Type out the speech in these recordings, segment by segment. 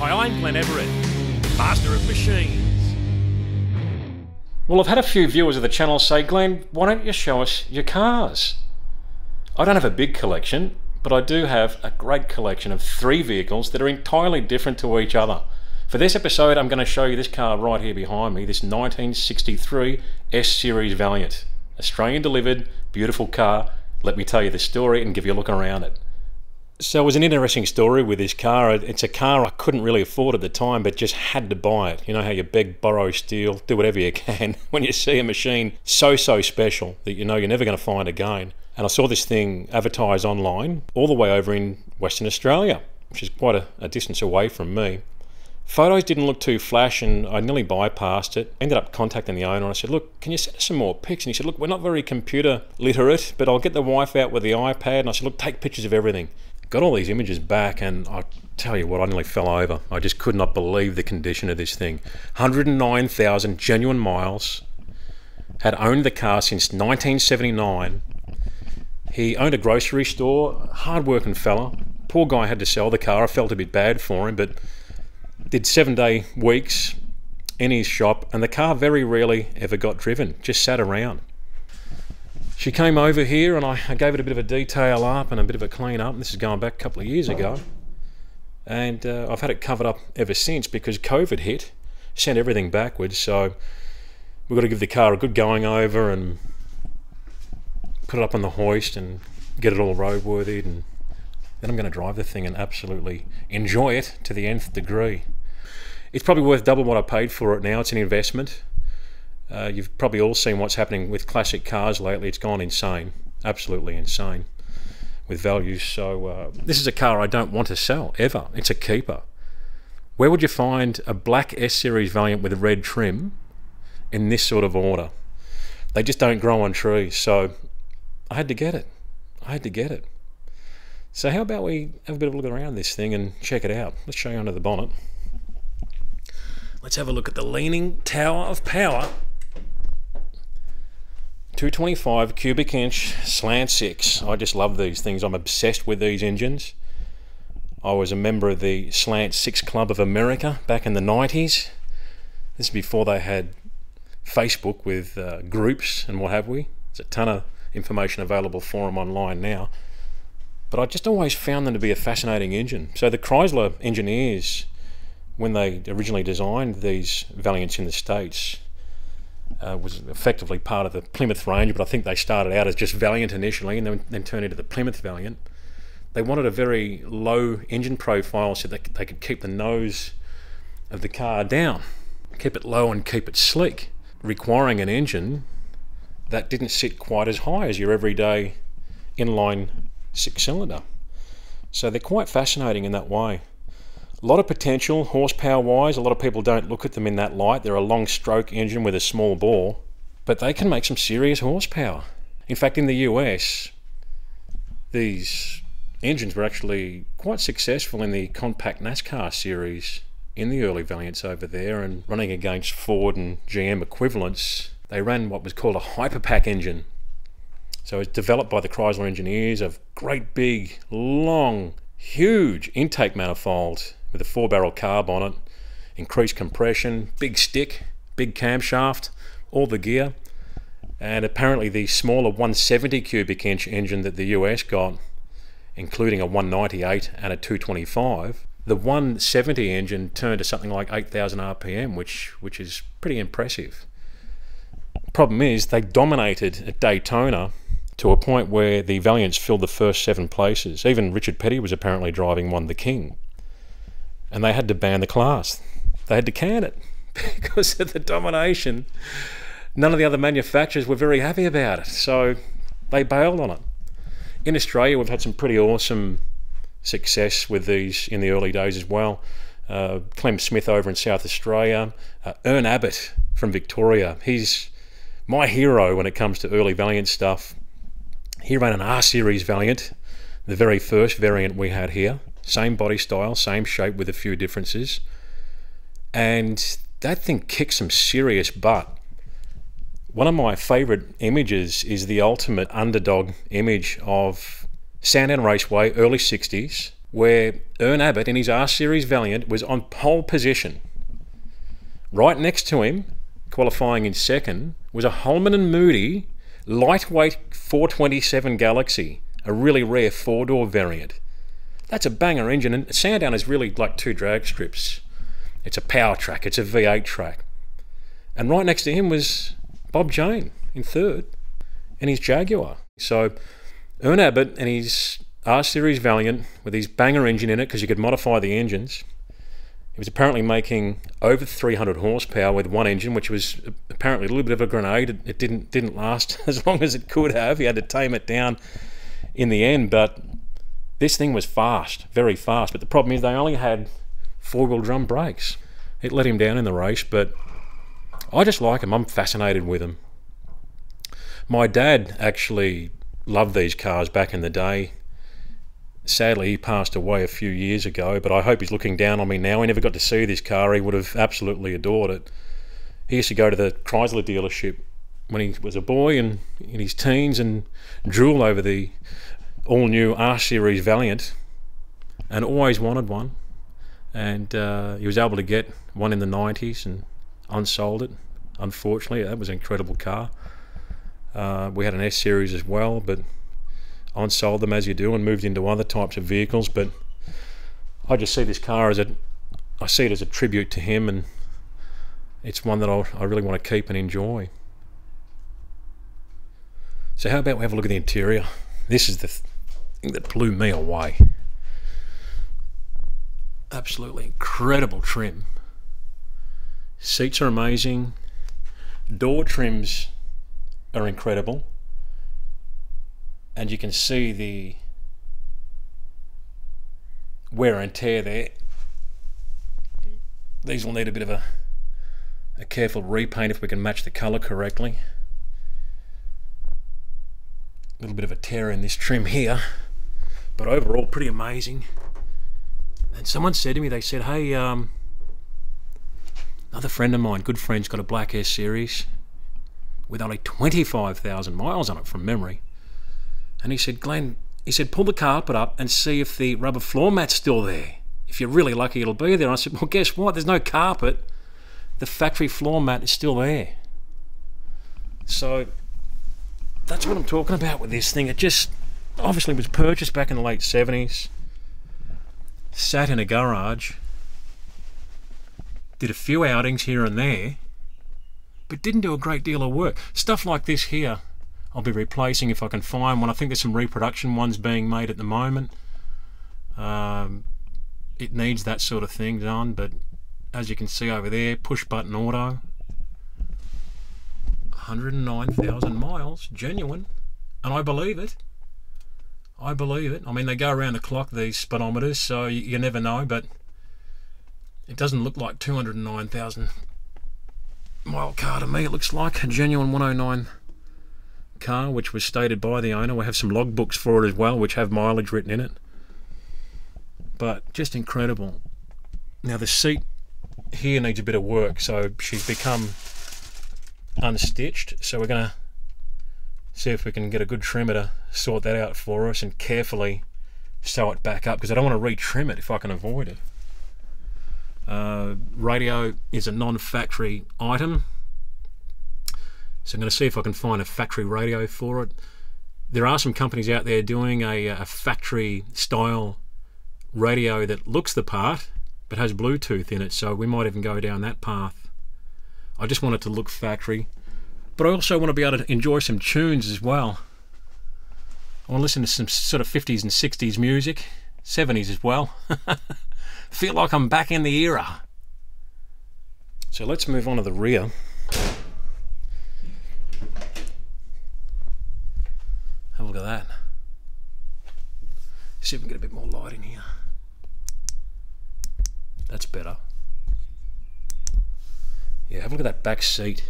Hi, I'm Glenn Everett, Master of Machines. Well, I've had a few viewers of the channel say, Glenn, why don't you show us your cars? I don't have a big collection, but I do have a great collection of 3 vehicles that are entirely different to each other. For this episode, I'm going to show you this car right here behind me, this 1963 S-Series Valiant. Australian delivered, beautiful car. Let me tell you the story and give you a look around it. So it was an interesting story with this car. It's a car I couldn't really afford at the time, but just had to buy it. You know how you beg, borrow, steal, do whatever you can when you see a machine so special that you know you're never going to find again. And I saw this thing advertised online all the way over in Western Australia, which is quite a distance away from me. Photos didn't look too flash and I nearly bypassed it. I ended up contacting the owner and I said, look, can you send us some more pics? And he said, look, we're not very computer literate, but I'll get the wife out with the iPad. And I said, look, take pictures of everything. Got all these images back and I tell you what, I nearly fell over. I just could not believe the condition of this thing. 109,000 genuine miles. Had owned the car since 1979. He owned a grocery store, hard-working fella. Poor guy had to sell the car. I felt a bit bad for him, but did 7-day weeks in his shop, and the car very rarely ever got driven, just sat around. She came over here and I gave it a bit of a detail up and a bit of a clean up. This is going back a couple of years ago. And I've had it covered up ever since because COVID hit, sent everything backwards. So we've got to give the car a good going over and put it up on the hoist and get it all roadworthy. And then I'm going to drive the thing and absolutely enjoy it to the nth degree. It's probably worth double what I paid for it now. It's an investment. You've probably all seen what's happening with classic cars lately. It's gone insane, absolutely insane with values. So this is a car I don't want to sell, ever. It's a keeper. Where would you find a black S-Series Valiant with a red trim in this sort of order? They just don't grow on trees, so I had to get it. I had to get it. So how about we have a bit of a look around this thing and check it out. Let's show you under the bonnet. Let's have a look at the Leaning Tower of Power. 225 cubic inch slant 6. I just love these things. I'm obsessed with these engines. I was a member of the Slant 6 Club of America back in the 90s. This is before they had Facebook with groups and what have we. There's a ton of information available for them online now. But I just always found them to be a fascinating engine. So the Chrysler engineers, when they originally designed these Valiants in the States, was effectively part of the Plymouth range, but I think they started out as just Valiant initially and then turned into the Plymouth Valiant. They wanted a very low engine profile so that they could keep the nose of the car down, keep it low and keep it sleek, requiring an engine that didn't sit quite as high as your everyday inline 6-cylinder. So they're quite fascinating in that way. A lot of potential horsepower wise. A lot of people don't look at them in that light. They're a long stroke engine with a small bore, but they can make some serious horsepower. In fact, in the US, these engines were actually quite successful in the compact NASCAR series in the early Valiants over there, and running against Ford and GM equivalents, they ran what was called a hyperpack engine. So it's developed by the Chrysler engineers, a great big, long, huge intake manifold with a 4-barrel carb on it, increased compression, big stick, big camshaft, all the gear. And apparently the smaller 170 cubic inch engine that the US got, including a 198 and a 225, the 170 engine turned to something like 8,000 RPM, which is pretty impressive. Problem is, they dominated at Daytona to a point where the Valiants filled the first 7 places. Even Richard Petty was apparently driving one, the King. And they had to ban the class. They had to can it because of the domination. None of the other manufacturers were very happy about it, so they bailed on it. In Australia, we've had some pretty awesome success with these in the early days as well. Clem Smith over in South Australia, Ern Abbott from Victoria. He's my hero when it comes to early Valiant stuff. He ran an R-Series Valiant, the very first variant we had here. Same body style, same shape with a few differences. And that thing kicked some serious butt. One of my favourite images is the ultimate underdog image of Sandown Raceway, early 60s. where Ern Abbott in his R-Series Valiant was on pole position. Right next to him, qualifying in second, was a Holman and Moody lightweight 427 Galaxy, a really rare four-door variant. That's a banger engine, and Sandown is really like two drag strips. It's a power track, it's a V8 track. And right next to him was Bob Jane in third in his Jaguar. So Ern Abbott and his R-Series Valiant with his banger engine in it, because you could modify the engines. He was apparently making over 300 horsepower with one engine, which was apparently a little bit of a grenade. It didn't last as long as it could have. He had to tame it down in the end, but this thing was fast, very fast. But the problem is they only had four-wheel drum brakes. It let him down in the race, but I just like him. I'm fascinated with him. My dad actually loved these cars back in the day. Sadly, he passed away a few years ago, but I hope he's looking down on me now. He never got to see this car. He would have absolutely adored it. He used to go to the Chrysler dealership when he was a boy and in his teens and drool over the all-new R-Series Valiant and always wanted one. And he was able to get one in the 90s and unsold it. Unfortunately, that was an incredible car. We had an S-Series as well, but unsold them as you do and moved into other types of vehicles. But I just see this car as I see it as a tribute to him, and it's one that I really want to keep and enjoy. So how about we have a look at the interior? This is the thing that blew me away. Absolutely incredible trim. Seats are amazing. Door trims are incredible. And you can see the wear and tear there. These will need a bit of a careful repaint if we can match the colour correctly. A little bit of a tear in this trim here, but overall pretty amazing. And someone said to me, they said, hey, another friend of mine, good friend's got a black S-Series with only 25,000 miles on it from memory. And he said, Glenn, he said, pull the carpet up and see if the rubber floor mat's still there. If you're really lucky, it'll be there. And I said, well, guess what? There's no carpet. The factory floor mat is still there. So that's what I'm talking about with this thing. It just obviously was purchased back in the late 70s. Sat in a garage. Did a few outings here and there. But didn't do a great deal of work. Stuff like this here, I'll be replacing if I can find one. I think there's some reproduction ones being made at the moment. It needs that sort of thing done, but as you can see over there, push button auto. 109,000 miles, genuine, and I believe it. I believe it. I mean, they go around the clock, these speedometers, so you never know, but it doesn't look like 209,000 mile car to me. It looks like a genuine 109 car, which was stated by the owner. We have some logbooks for it as well, which have mileage written in it. But just incredible. Now the seat here needs a bit of work, so she's become unstitched, so we're going to see if we can get a good trimmer to sort that out for us and carefully sew it back up, because I don't want to re-trim it if I can avoid it. Radio is a non-factory item, so I'm going to see if I can find a factory radio for it. There are some companies out there doing a factory style radio that looks the part but has Bluetooth in it, so we might even go down that path. I just want it to look factory, but I also want to be able to enjoy some tunes as well. I want to listen to some sort of 50s and 60s music, 70s as well. Feel like I'm back in the era. So let's move on to the rear. Have a look at that. See if we can get a bit more light in here. That's better. Yeah, have a look at that back seat.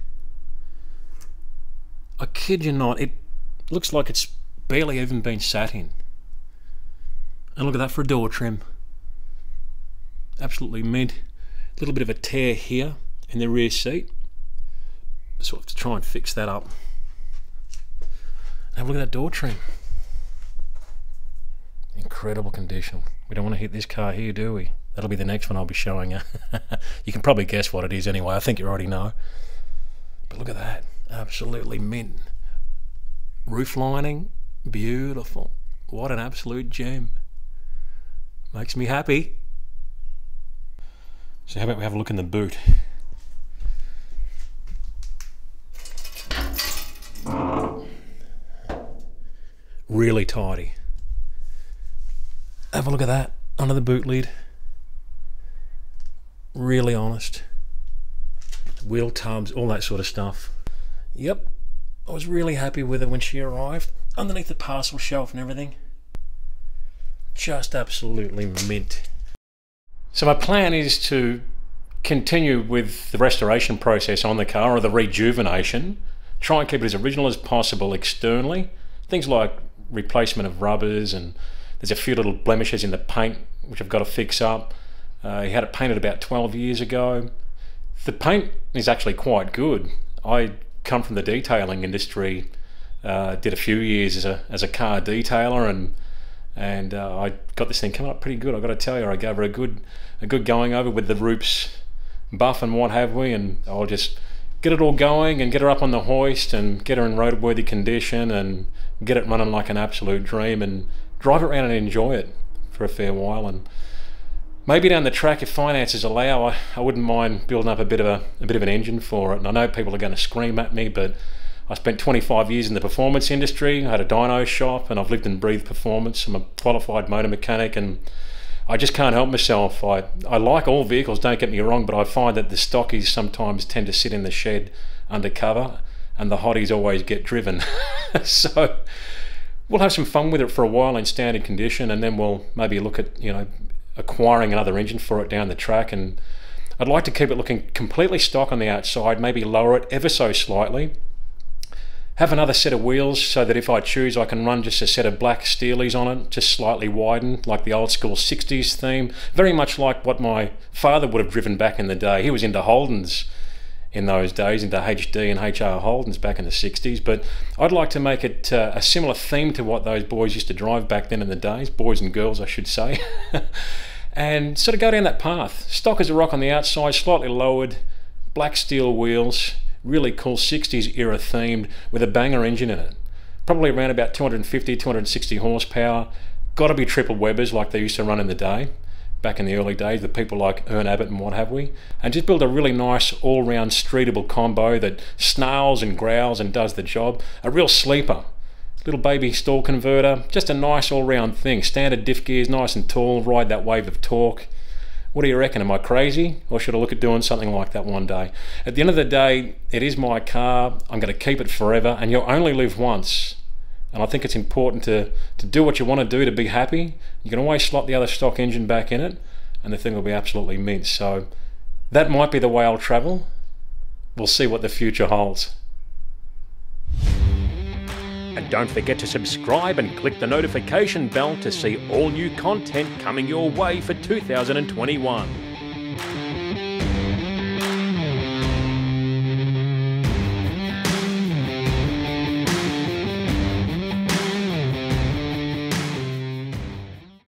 I kid you not, it looks like it's barely even been sat in. And look at that for a door trim. Absolutely mint. A little bit of a tear here in the rear seat. So I have to try and fix that up. Have a look at that door trim. Incredible condition. We don't want to hit this car here, do we? That'll be the next one I'll be showing you. You can probably guess what it is anyway. I think you already know. But look at that. Absolutely mint. Roof lining, beautiful. What an absolute gem. Makes me happy. So how about we have a look in the boot? Really tidy. Have a look at that under the boot lid. Really honest. Wheel tubs, all that sort of stuff. Yep, I was really happy with her when she arrived. Underneath the parcel shelf and everything. Just absolutely mint. So my plan is to continue with the restoration process on the car, or the rejuvenation. Try and keep it as original as possible externally. Things like replacement of rubbers, and there's a few little blemishes in the paint which I've got to fix up. He had it painted about 12 years ago. The paint is actually quite good. I come from the detailing industry, did a few years as a car detailer, and I got this thing coming up pretty good. I've got to tell you, I gave her a good going over with the Roops buff and what have we, and I'll just get it all going and get her up on the hoist and get her in roadworthy condition and get it running like an absolute dream, and drive it around and enjoy it for a fair while. And maybe down the track, if finances allow, I wouldn't mind building up a bit of an engine for it. And I know people are going to scream at me, but I spent 25 years in the performance industry. I had a dyno shop, and I've lived and breathed performance. I'm a qualified motor mechanic, and I just can't help myself. I like all vehicles, don't get me wrong, but I find that the stockies sometimes tend to sit in the shed undercover, and the hotties always get driven. So we'll have some fun with it for a while in standard condition, and then we'll maybe look at, you know, acquiring another engine for it down the track. And I'd like to keep it looking completely stock on the outside, maybe lower it ever so slightly. Have another set of wheels so that if I choose, I can run just a set of black steelies on it, just slightly widened, like the old school 60s theme, very much like what my father would have driven back in the day. He was into Holdens in those days, into HD and HR Holdens back in the 60s, but I'd like to make it a similar theme to what those boys used to drive back then in the days, boys and girls I should say, and sort of go down that path. Stock as a rock on the outside, slightly lowered, black steel wheels, really cool 60s era themed with a banger engine in it. Probably around about 250, 260 horsepower. Got to be triple Webers like they used to run in the day, back in the early days with people like Ern Abbott and what have we. And just build a really nice all-round streetable combo that snarls and growls and does the job. A real sleeper. Little baby stall converter. Just a nice all-round thing. Standard diff gears, nice and tall. Ride that wave of torque. What do you reckon? Am I crazy? Or should I look at doing something like that one day? At the end of the day, it is my car. I'm going to keep it forever, and you'll only live once. And I think it's important to do what you want to do to be happy. You can always slot the other stock engine back in it, and the thing will be absolutely mint. So that might be the way I'll travel. We'll see what the future holds. And don't forget to subscribe and click the notification bell to see all new content coming your way for 2021.